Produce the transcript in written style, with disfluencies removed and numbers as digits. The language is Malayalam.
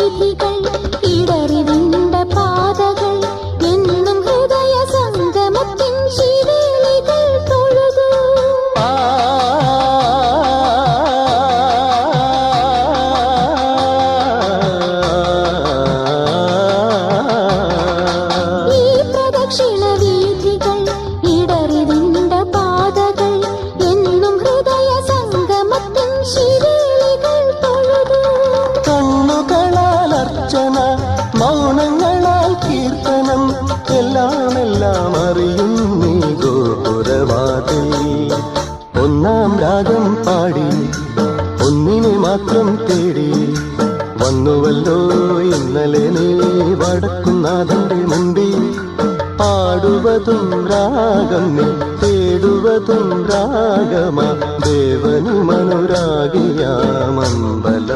വീഥികൾ ഇടറിവിണ്ട പാതകൾ എന്നും ഹൃദയ സംഗമത്തിൻ ശിവേലികൾ തൊഴുതു. ഈ പ്രദക്ഷിണ വീഥികൾ ഇടറിവിണ്ട പാതകൾ എന്നും ഹൃദയ സംഗമത്തിൻ ശിവേലികൾ തൊഴുതു. കണ്ണുകളാൽ അർച്ചന, മൗനങ്ങളാൽ കീർത്തനം, എല്ലാം അറിയും നീ ഗോപുരവാതിൽ. ഒന്നാം രാഗം പാടി ഒന്നിനെ മാത്രം തേടി വന്നുവല്ലോ ഇന്നലെ നീ വടക്കുന്നാഥന്റെ മുമ്പിൽ. പാടുവതും രാഗം നീ, തേടുവതും രാഗമാ, ദേവനുമനുരാഗിയാമമ്പല